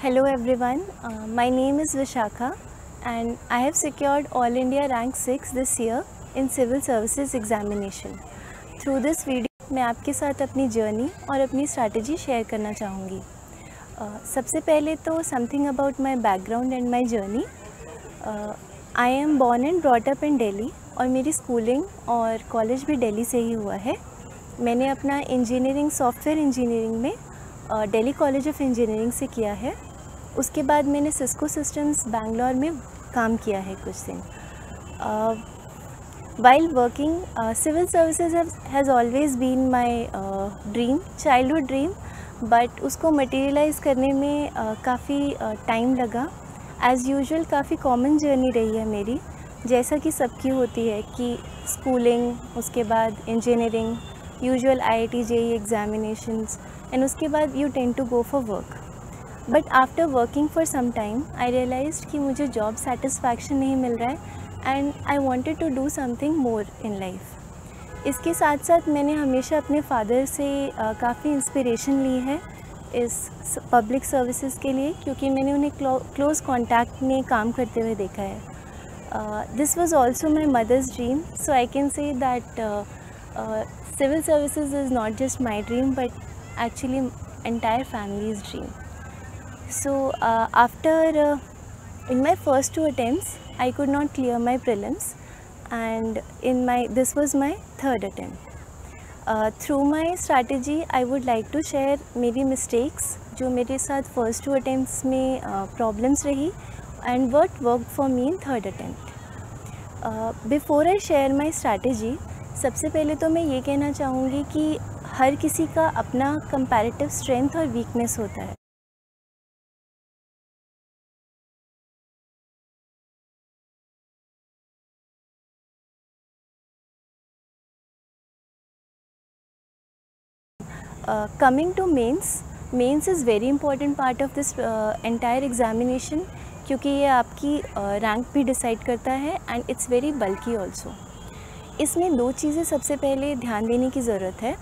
Hello everyone, my name is Vishakha and I have secured All India Rank 6 this year in Civil Services Examination. Through this video मैं आपके साथ अपनी journey और अपनी strategy share करना चाहूँगी। सबसे पहले तो something about my background and my journey. I am born and brought up in Delhi और मेरी स्कूलिंग और कॉलेज भी दिल्ली से ही हुआ है। मैंने अपना इंजीनियरिंग सॉफ्टवेयर इंजीनियरिंग में दिल्ली कॉलेज ऑफ इंजीनियरिंग से किया है। उसके बाद मैंने सिस्को सिस्टम्स बैंगलोर में काम किया है कुछ दिन। While working civil services has always been my dream, childhood dream, but उसको मटेरियलाइज़ करने में काफ़ी टाइम लगा। एज़ यूजुअल काफ़ी कॉमन जर्नी रही है मेरी, जैसा कि सबकी होती है कि स्कूलिंग, उसके बाद engineering, usual IIT JEE examinations and उसके बाद you tend to go for work. But after working for some time I realised कि मुझे जॉब सेटिस्फैक्शन नहीं मिल रहा है and I wanted to do something more in life. इसके साथ साथ मैंने हमेशा अपने फादर से काफ़ी इंस्पिरेशन ली है इस पब्लिक सर्विसेज के लिए, क्योंकि मैंने उन्हें क्लोज़ कॉन्टैक्ट में काम करते हुए देखा है। This was also my mother's dream, so I can say that civil services is not just my dream but actually entire family's dream. So after in my first 2 attempts I could not clear my prelims and this was my third attempt. Through my strategy I would like to share मेरी mistakes जो मेरे साथ first 2 attempts में problems रही and what worked for me in third attempt. Before I share my strategy, सबसे पहले तो मैं ये कहना चाहूँगी कि हर किसी का अपना कंपैरेटिव स्ट्रेंथ और वीकनेस होता है। Coming to mains is very important part of this entire examination, क्योंकि ये आपकी रैंक भी डिसाइड करता है and it's very bulky also. इसमें 2 चीज़ें सबसे पहले ध्यान देने की ज़रूरत है।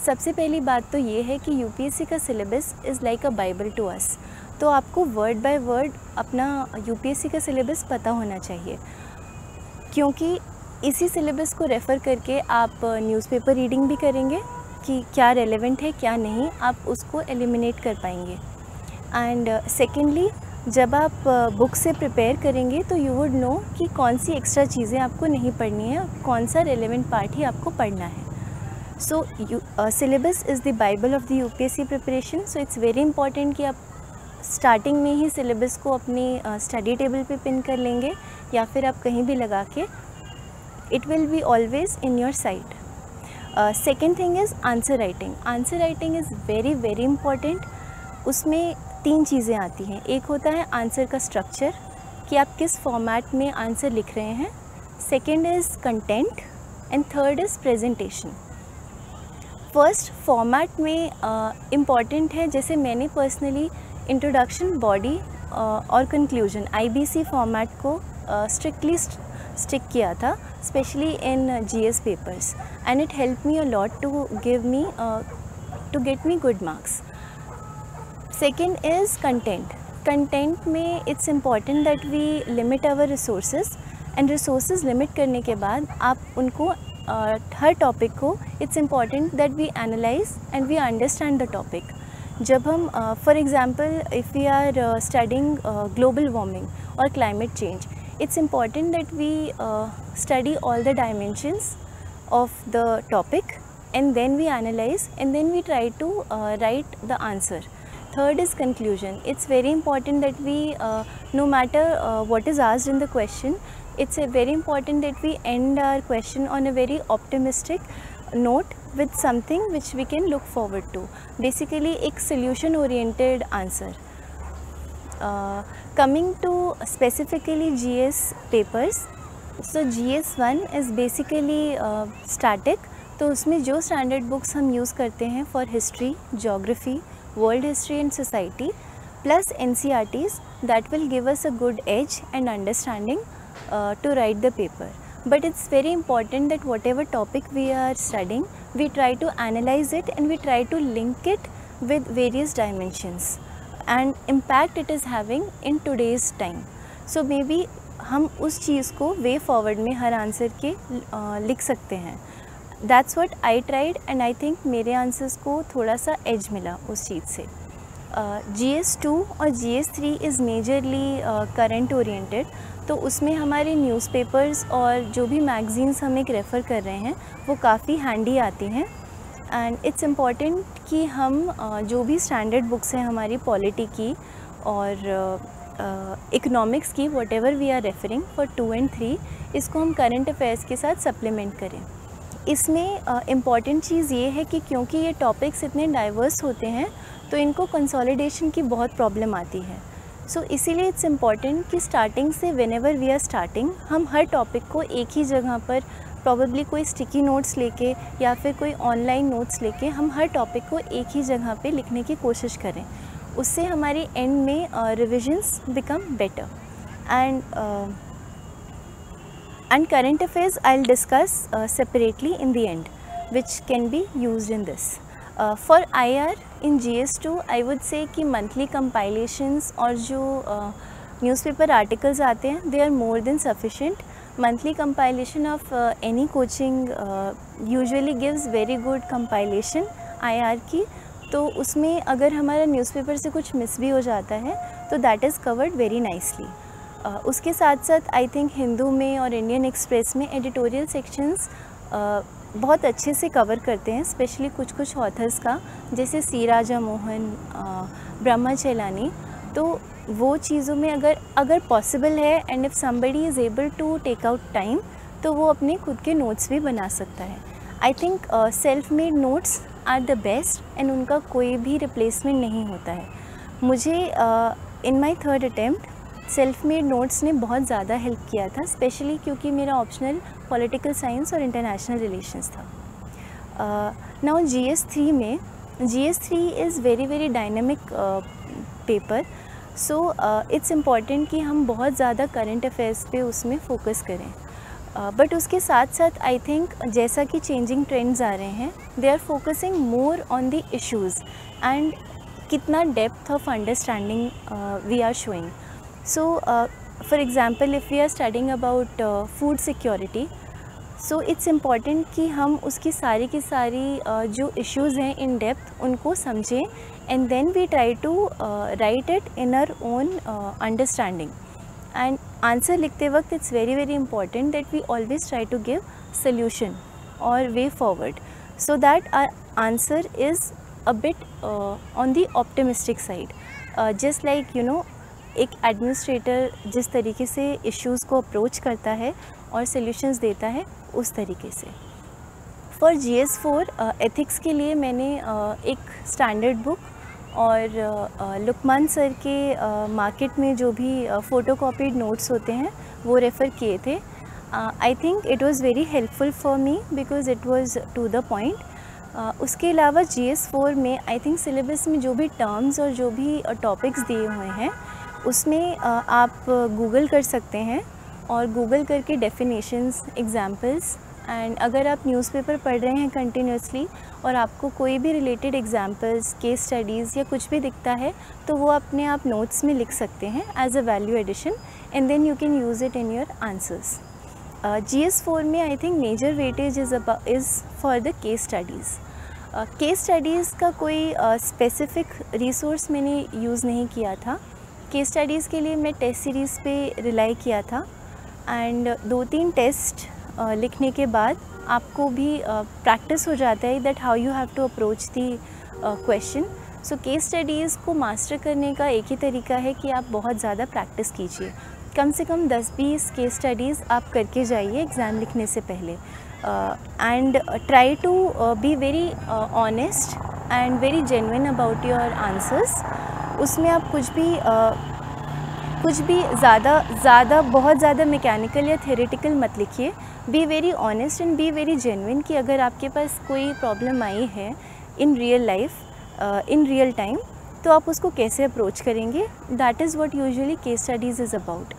सबसे पहली बात तो ये है कि UPSC का syllabus is like a Bible to us, तो आपको वर्ड बाय वर्ड अपना UPSC का सिलेबस पता होना चाहिए, क्योंकि इसी सिलेबस को रेफ़र करके आप न्यूज़पेपर रीडिंग भी करेंगे कि क्या रेलेवेंट है क्या नहीं, आप उसको एलिमिनेट कर पाएंगे। एंड सेकेंडली, जब आप बुक से प्रिपेयर करेंगे तो यू वुड नो कि कौन सी एक्स्ट्रा चीज़ें आपको नहीं पढ़नी है, कौन सा रेलेवेंट पार्ट ही आपको पढ़ना है। सो syllabus is the Bible of the UPSC preparation. So it's very important कि आप स्टार्टिंग में ही सिलेबस को अपनी स्टडी टेबल पे पिन कर लेंगे या फिर आप कहीं भी लगा के, it will be always in your site. Second thing is answer writing. Answer writing is very very important. उसमें 3 चीज़ें आती हैं। एक होता है आंसर का स्ट्रक्चर, कि आप किस फॉर्मेट में आंसर लिख रहे हैं। Second is content and third is presentation. First format में इम्पॉर्टेंट है, जैसे मैंने पर्सनली इंट्रोडक्शन, बॉडी और कंक्लूजन IBC फॉर्मेट को स्ट्रिक्टली स्टिक किया था, specially in GS papers, and it help me a lot to get me good marks. Second is content. Content में it's important that we limit our resources, and resources limit करने के बाद आप उनको हर topic को it's important that we analyze and we understand the topic. जब हम for example if we are studying global warming or climate change, it's important that we study all the dimensions of the topic and then we analyze and then we try to write the answer. Third is conclusion. It's very important that we, no matter what is asked in the question, it's very important that we end our question on a very optimistic note with something which we can look forward to. Basically, एक solution oriented answer. Coming to specifically GS papers, so GS1 is basically static. तो उसमें जो standard books हम use करते हैं for history, geography, world history and society plus NCERTs, that will give us a good edge and understanding to write the paper. But it's very important that whatever topic we are studying, we try to analyze it and we try to link it with various dimensions. And impact it is having in today's time. So may be हम उस चीज़ को way forward में हर answer के लिख सकते हैं. That's what I tried and I think मेरे answers को थोड़ा सा एज मिला उस चीज़ से. GS2 और GS3 is majorly current oriented, तो उसमें हमारे न्यूज़पेपर्स और जो भी मैगज़ीन्स हम एक रेफ़र कर रहे हैं वो काफ़ी हैंडी आती हैं. एंड इट्स इम्पॉर्टेंट कि हम जो भी स्टैंडर्ड बुक्स हैं हमारी पॉलिटी की और इकोनॉमिक्स की, whatever we are referring for 2 and 3, इसको हम करंट अफेयर्स के साथ सप्लीमेंट करें. इसमें इम्पॉर्टेंट चीज़ ये है कि क्योंकि ये टॉपिक्स इतने डाइवर्स होते हैं तो इनको कंसोलिडेशन की बहुत प्रॉब्लम आती है. सो इसीलिए इट्स इम्पॉर्टेंट कि स्टार्टिंग से व्हेनेवर वी आर स्टार्टिंग हम हर टॉपिक को एक ही जगह पर प्रॉबेबली कोई स्टिकी नोट्स लेके या फिर कोई ऑनलाइन नोट्स लेके हम हर टॉपिक को एक ही जगह पे लिखने की कोशिश करें. उससे हमारी एंड में revisions become better. And current affairs I'll discuss separately in the end, which can be used in this. For IR in GS2 I would say कि monthly compilations और जो newspaper articles आते हैं they are more than sufficient. Monthly compilation of any coaching usually gives very good compilation IR की, तो उसमें अगर हमारा न्यूज़पेपर से कुछ मिस भी हो जाता है तो that is covered very nicely. उसके साथ साथ आई थिंक हिंदू में और इंडियन एक्सप्रेस में एडिटोरियल सेक्शंस बहुत अच्छे से कवर करते हैं, स्पेशली कुछ ऑथर्स का, जैसे सी राजा मोहन, ब्रह्मा चेलानी. तो वो चीज़ों में अगर पॉसिबल है and if somebody is able to take out time तो वो अपने खुद के नोट्स भी बना सकता है. I think self made notes are the best and उनका कोई भी रिप्लेसमेंट नहीं होता है. मुझे in my 3rd attempt self made notes ने बहुत ज़्यादा हेल्प किया था, स्पेशली क्योंकि मेरा ऑप्शनल पॉलिटिकल साइंस और इंटरनेशनल रिलेशंस था. नाउ GS3 में GS3 is very dynamic paper, so it's important कि हम बहुत ज़्यादा करंट अफेयर्स पे उसमें फोकस करें. बट उसके साथ साथ आई थिंक जैसा कि चेंजिंग ट्रेंड्स आ रहे हैं they are focusing more on the issues and कितना depth of understanding we are showing. So for example if we are studying about food security, so it's important कि हम उसकी सारी की सारी जो issues हैं in depth उनको समझें and then we try to write it in our own understanding. And answer लिखते वक्त it's very important that we always try to give solution or way forward so that our answer is a bit on the optimistic side. Just like you know एक administrator जिस तरीके से issues को approach करता है और solutions देता है उस तरीके से. फॉर GS4 एथिक्स के लिए मैंने एक स्टैंडर्ड बुक और लुकमान सर के मार्केट में जो भी फ़ोटोकॉपीड नोट्स होते हैं वो रेफ़र किए थे. I think it was very helpful for me because it was to the point. उसके अलावा GS4 में आई थिंक सिलेबस में जो भी टर्म्स और जो भी टॉपिक्स दिए हुए हैं उसमें आप गूगल कर सकते हैं और गूगल करके डेफिनेशंस, एग्जांपल्स, एंड अगर आप न्यूज़पेपर पढ़ रहे हैं कंटिन्यूसली और आपको कोई भी रिलेटेड एग्जांपल्स, केस स्टडीज़ या कुछ भी दिखता है तो वो अपने आप नोट्स में लिख सकते हैं as a value addition and then you can use it in your answers. GS4 में I think major weightage is for the case studies. Case studies का कोई स्पेसिफ़िक रिसोर्स मैंने यूज़ नहीं किया था. केस स्टडीज़ के लिए मैं टेस्ट सीरीज़ पे रिलाई किया था एंड 2-3 टेस्ट लिखने के बाद आपको भी प्रैक्टिस हो जाता है that how you have to approach the question. So case studies को मास्टर करने का एक ही तरीका है कि आप बहुत ज़्यादा प्रैक्टिस कीजिए. कम से कम 10-20 केस स्टडीज़ आप करके जाइए एग्ज़ाम लिखने से पहले and try to be very honest and very genuine about your answers. उसमें आप कुछ भी ज़्यादा बहुत ज़्यादा मैकेनिकल या थ्योरेटिकल मत लिखिए. B very honest and be very genuine कि अगर आपके पास कोई प्रॉब्लम आई है in real life, in real time, तो आप उसको कैसे अप्रोच करेंगे. That is what usually case studies is about.